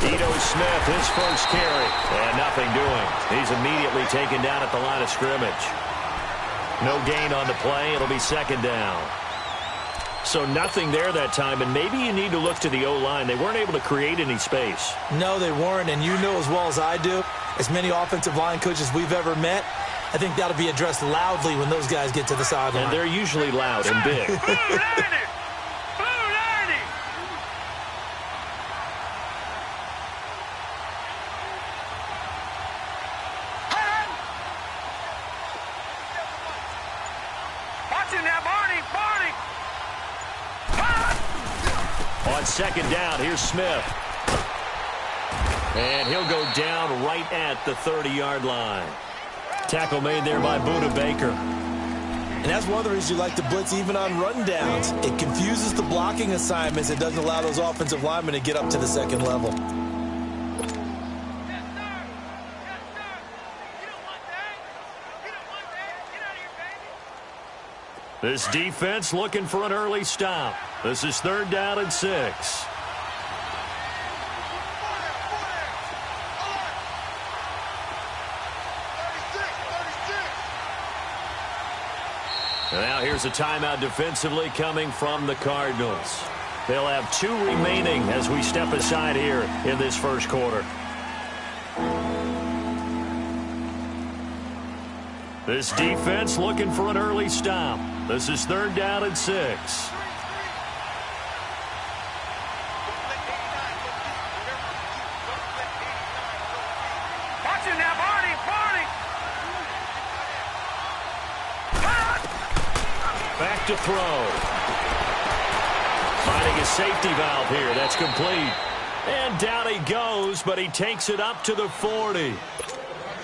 Ito Smith, his first carry. And nothing doing. He's immediately taken down at the line of scrimmage. No gain on the play. It'll be second down. So nothing there that time, and maybe you need to look to the O-line. They weren't able to create any space. No, they weren't, and you know as well as I do, as many offensive line coaches we've ever met, I think that'll be addressed loudly when those guys get to the sideline. And they're usually loud and big. On second down, here's Smith. And he'll go down right at the 30-yard line. Tackle made there by Buda Baker. And that's one of the reasons you like to blitz even on rundowns. It confuses the blocking assignments. It doesn't allow those offensive linemen to get up to the second level. This defense looking for an early stop. This is third down and 6. Now here's a timeout defensively coming from the Cardinals. They'll have 2 remaining as we step aside here in this first quarter. This defense looking for an early stop. This is third down and 6. Back to throw. Finding a safety valve here. That's complete. And down he goes, but he takes it up to the 40.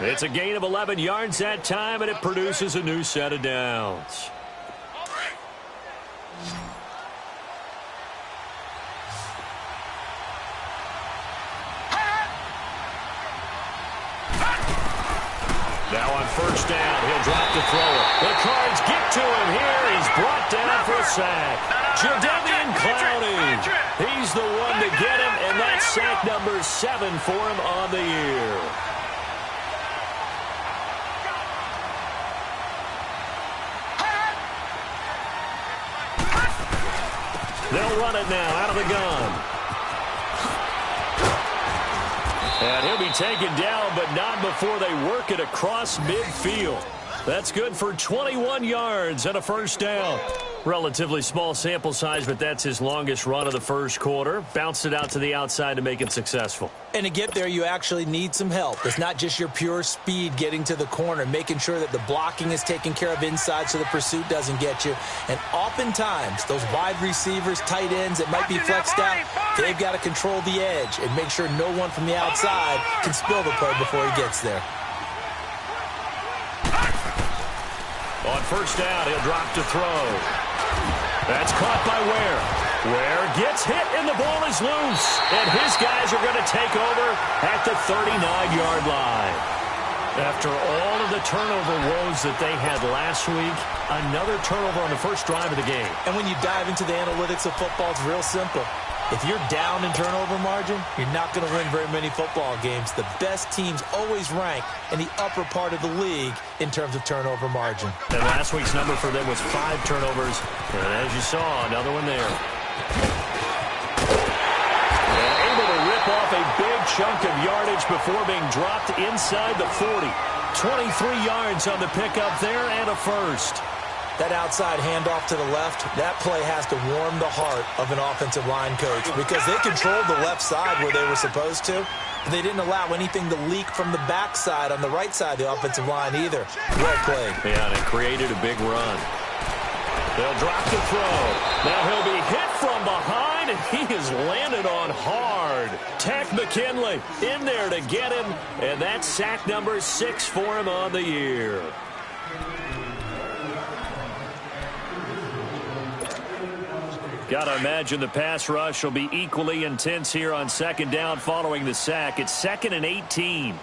It's a gain of 11 yards that time, and it produces a new set of downs. Now on first down, he'll drop to throw it. The Cards get to him here. He's brought down for a sack. Jadeveon Clowney. He's the one to get him, and that's sack number 7 for him on the year. They'll run it now out of the gun. And he'll be taken down, but not before they work it across midfield. That's good for 21 yards and a first down. Relatively small sample size, but that's his longest run of the first quarter. Bounced it out to the outside to make it successful. And to get there, you actually need some help. It's not just your pure speed getting to the corner, making sure that the blocking is taken care of inside so the pursuit doesn't get you. And oftentimes, those wide receivers, tight ends that might be flexed out, they've got to control the edge and make sure no one from the outside can spill the play before he gets there. On first down, he'll drop to throw. That's caught by Ware. Ware gets hit, and the ball is loose. And his guys are going to take over at the 39-yard line. After all of the turnover woes that they had last week, another turnover on the first drive of the game. And when you dive into the analytics of football, it's real simple. If you're down in turnover margin, you're not going to win very many football games. The best teams always rank in the upper part of the league in terms of turnover margin. And last week's number for them was 5 turnovers. And as you saw, another one there. And able to rip off a big chunk of yardage before being dropped inside the 40. 23 yards on the pickup there and a first. That outside handoff to the left, that play has to warm the heart of an offensive line coach because they controlled the left side where they were supposed to, but they didn't allow anything to leak from the backside on the right side of the offensive line either. Well played. Yeah, and it created a big run. They'll drop the throw. Now he'll be hit from behind, and he has landed on hard. Tack McKinley in there to get him, and that's sack number 6 for him on the year. Got to imagine the pass rush will be equally intense here on second down following the sack. It's 2nd and 18.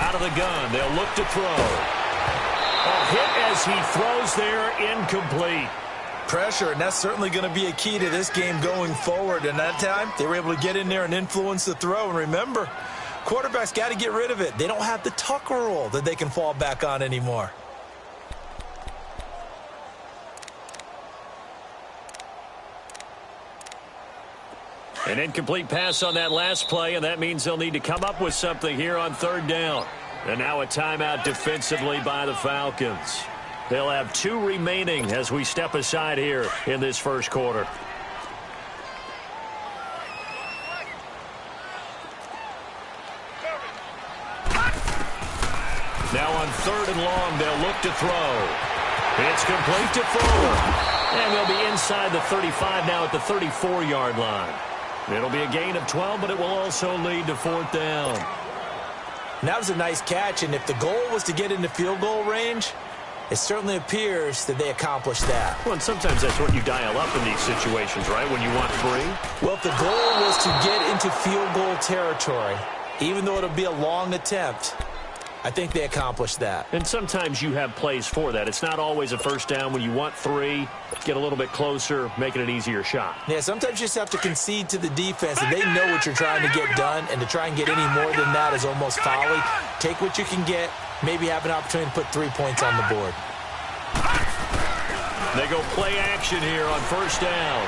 Out of the gun, they'll look to throw. A hit as he throws there, incomplete. pressure, and that's certainly going to be a key to this game going forward. And that time, they were able to get in there and influence the throw. And remember, quarterbacks got to get rid of it. They don't have the tuck rule that they can fall back on anymore. An incomplete pass on that last play, and that means they'll need to come up with something here on third down. And now a timeout defensively by the Falcons. They'll have 2 remaining as we step aside here in this first quarter. Now on third and long, they'll look to throw. It's complete to Fuller. And they'll be inside the 35 now at the 34-yard line. It'll be a gain of 12, but it will also lead to fourth down. And that was a nice catch, and if the goal was to get into field goal range, it certainly appears that they accomplished that. Well, and sometimes that's what you dial up in these situations, right, when you want 3? Well, if the goal was to get into field goal territory, even though it'll be a long attempt, I think they accomplished that. And sometimes you have plays for that. It's not always a first down. When you want 3, get a little bit closer, making an easier shot. Yeah, sometimes you just have to concede to the defense, and they know what you're trying to get done, and to try and get any more than that is almost folly. Take what you can get, maybe have an opportunity to put 3 points on the board. They go play action here on first down.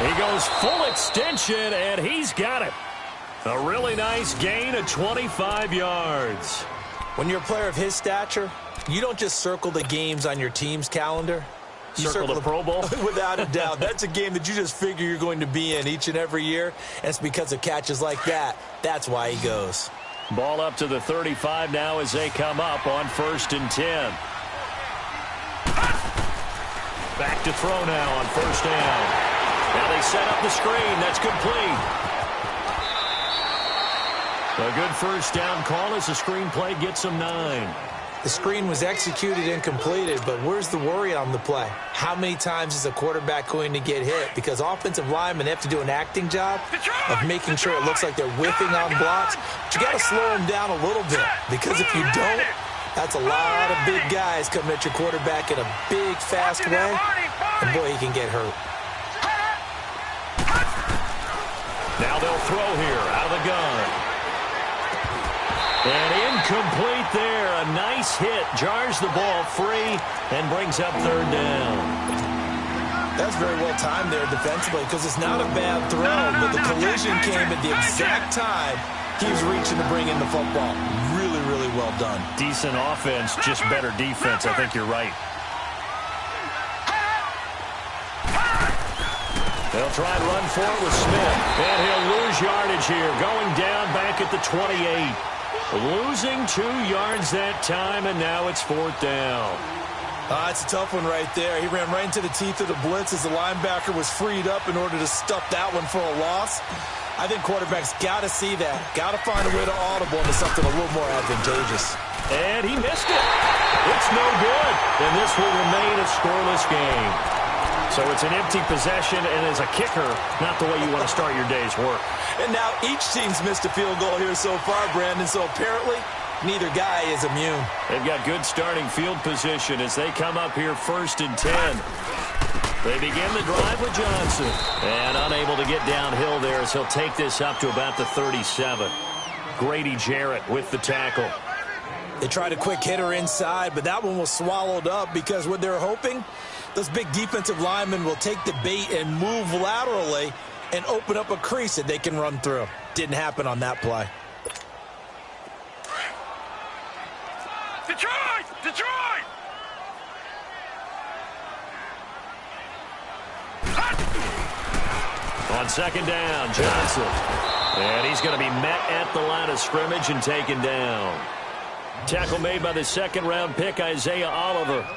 He goes full extension, and he's got it. A really nice gain of 25 yards. When you're a player of his stature, you don't just circle the games on your team's calendar. You circle the Pro Bowl? Without a doubt. That's a game that you just figure you're going to be in each and every year. And it's because of catches like that. That's why he goes. Ball up to the 35 now as they come up on first and 10. Back to throw now on first down. Now they set up the screen. That's complete. A good first down call as the screen play gets them 9. The screen was executed and completed, but where's the worry on the play? How many times is a quarterback going to get hit? Because offensive linemen have to do an acting job of making sure it looks like they're whiffing on blocks. But you got to slow them down a little bit, because if you don't, that's a lot of big guys coming at your quarterback in a big, fast way, and boy, he can get hurt. Now they'll throw here out of the gun. And incomplete there. A nice hit. Jars the ball free and brings up third down. That's very well timed there defensively, because it's not a bad throw, but the collision came at the exact time he was reaching to bring in the football. Really, really well done. Decent offense, just better defense. I think you're right. They'll try and run for it with Smith. And he'll lose yardage here. Going down back at the 28. Losing 2 yards that time, and now it's fourth down. It's a tough one right there. He ran right into the teeth of the blitz as the linebacker was freed up in order to stuff that one for a loss. I think quarterbacks got to see that. Got to find a way to audible into something a little more advantageous. And he missed it. It's no good. And this will remain a scoreless game. So it's an empty possession, and as a kicker, not the way you want to start your day's work. And now each team's missed a field goal here so far, Brandon, so apparently neither guy is immune. They've got good starting field position as they come up here first and 10. They begin the drive with Johnson. And unable to get downhill there as he'll take this up to about the 37. Grady Jarrett with the tackle. They tried a quick hitter inside, but that one was swallowed up because what they're hoping, those big defensive linemen will take the bait and move laterally and open up a crease that they can run through. Didn't happen on that play. Detroit! Detroit! On second down, Johnson. And he's going to be met at the line of scrimmage and taken down. Tackle made by the second-round pick, Isaiah Oliver.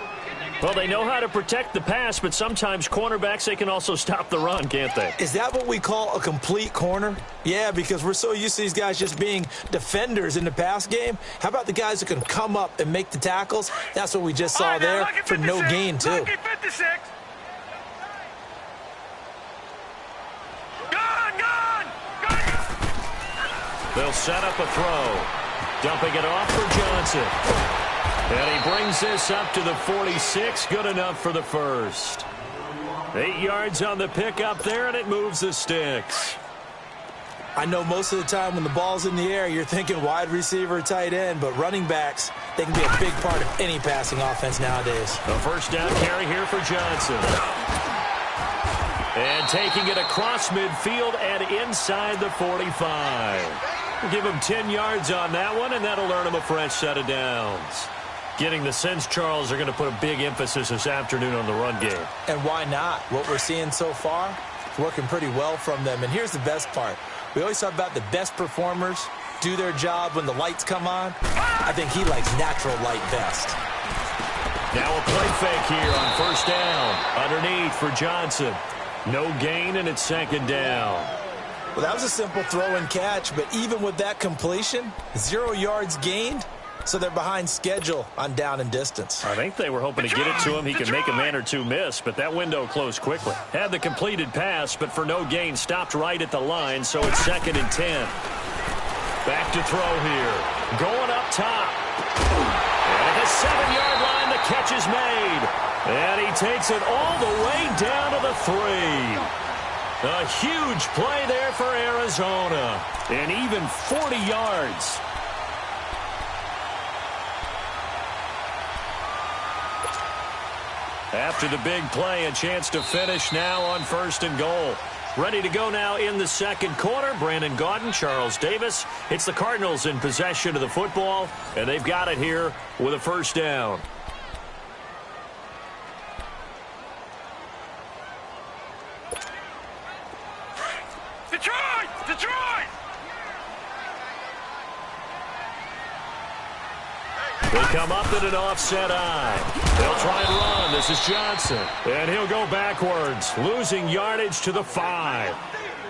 Well, they know how to protect the pass, but sometimes cornerbacks, they can also stop the run, can't they? Is that what we call a complete corner? Yeah, because we're so used to these guys just being defenders in the pass game. How about the guys that can come up and make the tackles? That's what we just saw there for no gain, too. Lucky 56. Gone! They'll set up a throw. Dumping it off for Johnson. And he brings this up to the 46. Good enough for the first. 8 yards on the pickup there, and it moves the sticks. I know most of the time when the ball's in the air, you're thinking wide receiver, tight end, but running backs, they can be a big part of any passing offense nowadays. A first down carry here for Johnson. And taking it across midfield and inside the 45. We'll give him 10 yards on that one, and that'll earn him a fresh set of downs. Getting the sense, Charles, they're going to put a big emphasis this afternoon on the run game. And why not? What we're seeing so far, it's working pretty well from them. And here's the best part. We always talk about the best performers do their job when the lights come on. I think he likes natural light best. Now a play fake here on first down. Underneath for Johnson. No gain, and it's second down. Well, that was a simple throw and catch, but even with that completion, 0 yards gained, so they're behind schedule on down and distance. I think they were hoping to get it to him. He can make a man or two miss, but that window closed quickly. Had the completed pass, but for no gain, stopped right at the line, so it's 2nd and 10. Back to throw here. Going up top. And at the 7-yard line, the catch is made. And he takes it all the way down to the 3. A huge play there for Arizona. And even 40 yards. After the big play, a chance to finish now on 1st and goal. Ready to go now in the second quarter. Brandon Gaudin, Charles Davis. It's the Cardinals in possession of the football, and they've got it here with a first down. Detroit! Detroit! They come up in an offset eye. They'll try and run. This is Johnson. And he'll go backwards, losing yardage to the 5.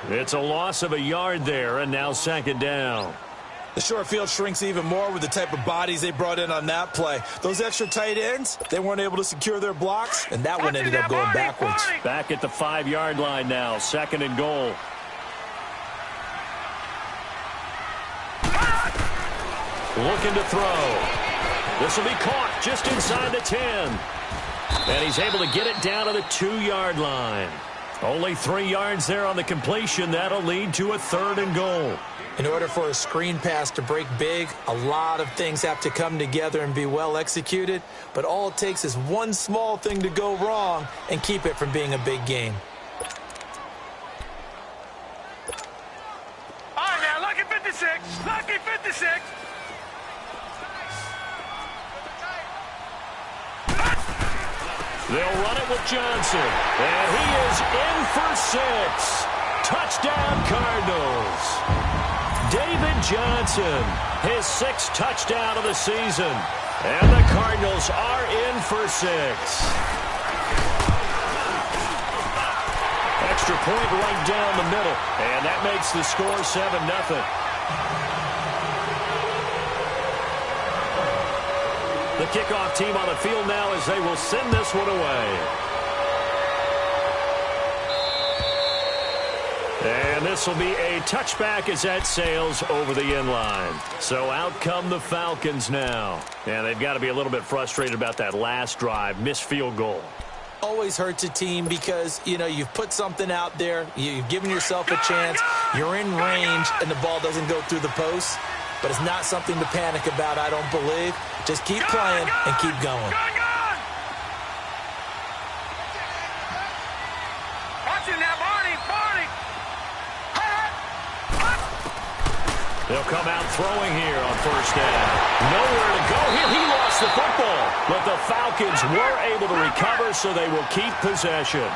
It's a loss of a yard there, and now second down. The short field shrinks even more with the type of bodies they brought in on that play. Those extra tight ends, they weren't able to secure their blocks, and that one ended up going backwards. Back at the 5-yard line now, 2nd and goal. Looking to throw. This will be caught just inside the 10. And he's able to get it down to the 2-yard line. Only 3 yards there on the completion. That'll lead to a 3rd and goal. In order for a screen pass to break big, a lot of things have to come together and be well executed. But all it takes is one small thing to go wrong and keep it from being a big game. All right, now, lucky 56. Lucky 56. They'll run it with Johnson. And he is in for 6. Touchdown, Cardinals. David Johnson, his 6th touchdown of the season. And the Cardinals are in for 6. Extra point right down the middle. And that makes the score 7-0. The kickoff team on the field now as they will send this one away. And this will be a touchback as that sails over the end line. So out come the Falcons now. And they've got to be a little bit frustrated about that last drive, missed field goal. Always hurts a team because, you know, you've put something out there, you've given yourself a chance, you're in range, and the ball doesn't go through the post. But it's not something to panic about, I don't believe. Just keep playing and keep going. Watching that, Barney, Barney. They'll come out throwing here on first down. Nowhere to go here. He lost the football. But the Falcons were able to recover, so they will keep possession.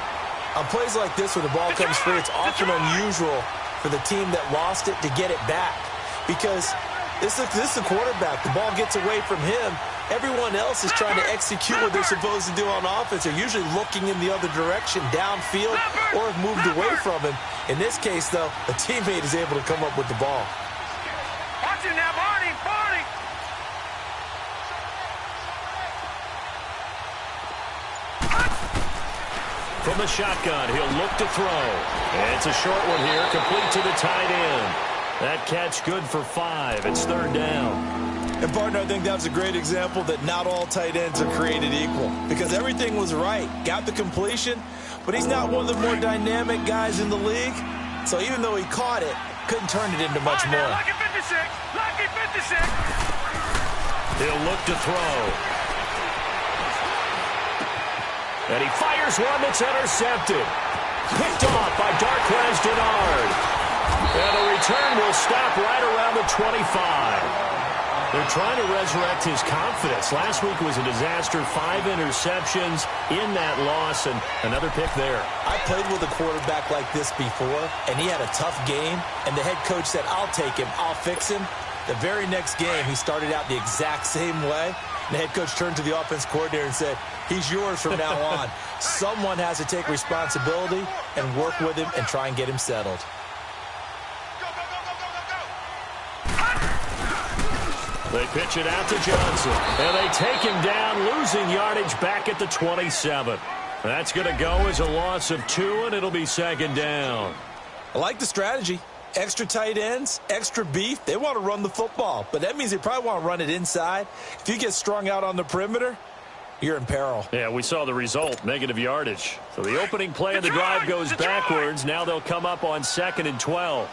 On plays like this where the ball comes free, it's often unusual for the team that lost it to get it back. Because this is the quarterback. The ball gets away from him. Everyone else is trying to execute what they're supposed to do on offense. They're usually looking in the other direction, downfield, or have moved away from him. In this case, though, a teammate is able to come up with the ball. Watching that, Barney, Barney. From the shotgun, he'll look to throw. And it's a short one here, complete to the tight end. That catch good for 5. It's 3rd down. And, partner, I think that was a great example that not all tight ends are created equal because everything was right. Got the completion, but he's not one of the more dynamic guys in the league. So even though he caught it, couldn't turn it into much more. Lucky 56. Lucky 56. He'll look to throw. And he fires one that's intercepted. Picked off by Darquez Denard. And the return will stop right around the 25. They're trying to resurrect his confidence. Last week was a disaster. 5 interceptions in that loss, and another pick there. I played with a quarterback like this before, and he had a tough game, and the head coach said, I'll take him, I'll fix him. The very next game, he started out the exact same way. And the head coach turned to the offense coordinator and said, he's yours from now on. Someone has to take responsibility and work with him and try and get him settled. They pitch it out to Johnson, and they take him down, losing yardage back at the 27. That's going to go as a loss of 2, and it'll be second down. I like the strategy. Extra tight ends, extra beef. They want to run the football, but that means they probably want to run it inside. If you get strung out on the perimeter, you're in peril. Yeah, we saw the result, negative yardage. So the opening play of the drive goes backwards. Now they'll come up on 2nd and 12.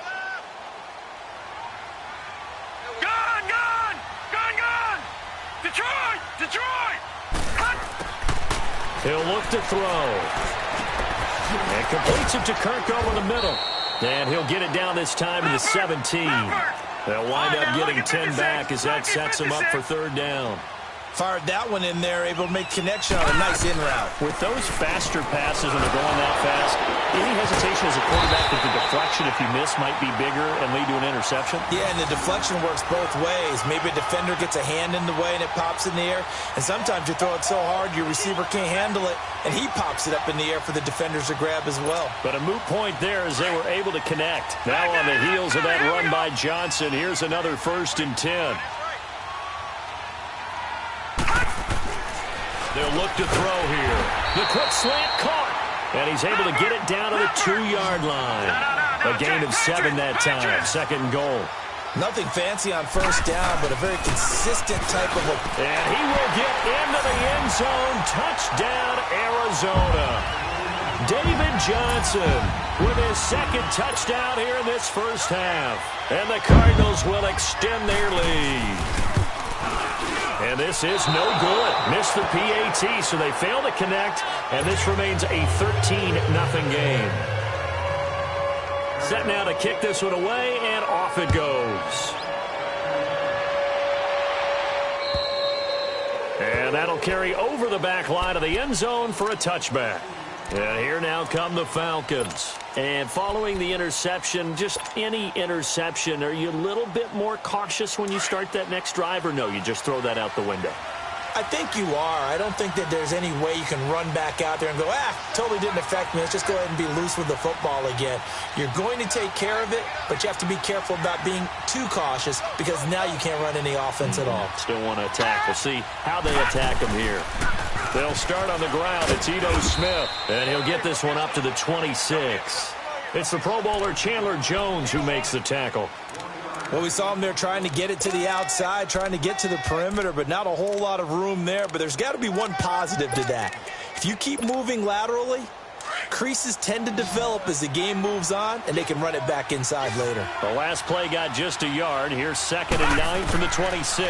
Detroit! He'll look to throw. And completes it to Kirk over the middle. And he'll get it down this time to the 17. They'll wind up getting 10 back as that sets him up for third down. Fired that one in there, able to make connection on a nice in route. With those faster passes when they're going that fast, any hesitation as a quarterback that the deflection, if you miss, might be bigger and lead to an interception? Yeah, and the deflection works both ways. Maybe a defender gets a hand in the way and it pops in the air. And sometimes you throw it so hard your receiver can't handle it, and he pops it up in the air for the defenders to grab as well. But a moot point there as they were able to connect. Now on the heels of that run by Johnson, here's another 1st and 10. They'll look to throw here. The quick slant caught. And he's able to get it down to the 2-yard line. A gain of 7 that time. 2nd and goal. Nothing fancy on 1st down, but a very consistent type of a... And he will get into the end zone. Touchdown, Arizona. David Johnson with his 2nd touchdown here in this first half. And the Cardinals will extend their lead. And this is no good. Missed the PAT, so they fail to connect, and this remains a 13-0 game. Set now to kick this one away, and off it goes. And that'll carry over the back line of the end zone for a touchback. And here now come the Falcons. And following the interception, just any interception, are you a little bit more cautious when you start that next drive, or no, you just throw that out the window? I think you are. I don't think that there's any way you can run back out there and go, totally didn't affect me. Let's just go ahead and be loose with the football again. You're going to take care of it, but you have to be careful about being too cautious because now you can't run any offense at all. Still want to attack. We'll see how they attack him here. They'll start on the ground. It's Ito Smith, and he'll get this one up to the 26. It's the Pro Bowler Chandler Jones who makes the tackle. Well, we saw him there trying to get it to the outside, trying to get to the perimeter, but not a whole lot of room there. But there's got to be one positive to that. If you keep moving laterally, creases tend to develop as the game moves on, and they can run it back inside later. The last play got just a yard. Here's 2nd and 9 from the 26.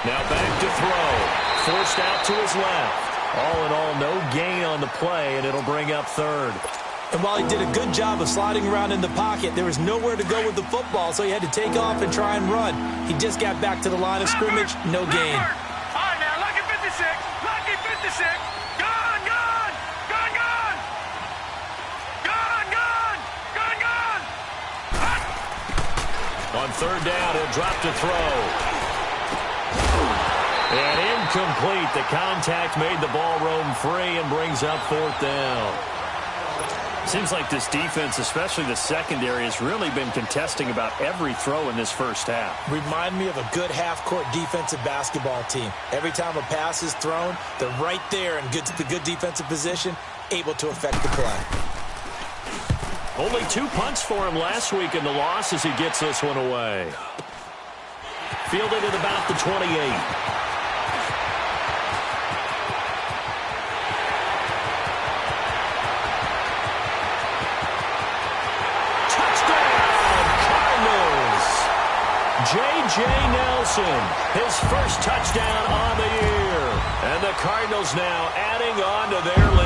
Now back to throw. Forced out to his left. All in all, no gain on the play, and it'll bring up 3rd. And while he did a good job of sliding around in the pocket, there was nowhere to go with the football, so he had to take off and try and run. He just got back to the line of scrimmage, no gain. All right, now, lucky 56. Lucky 56. Gone, gone. Gone, gone. Gone, gone. Gone, gone. On 3rd down, he'll drop to throw. And incomplete. The contact made the ball roam free and brings up 4th down. Seems like this defense, especially the secondary, has really been contesting about every throw in this first half. Remind me of a good half-court defensive basketball team. Every time a pass is thrown, they're right there in good defensive position, able to affect the play. Only 2 punts for him last week in the loss as he gets this one away. fielded at about the 28. J.J. Nelson, his first touchdown on the year. And the Cardinals now adding on to their lead.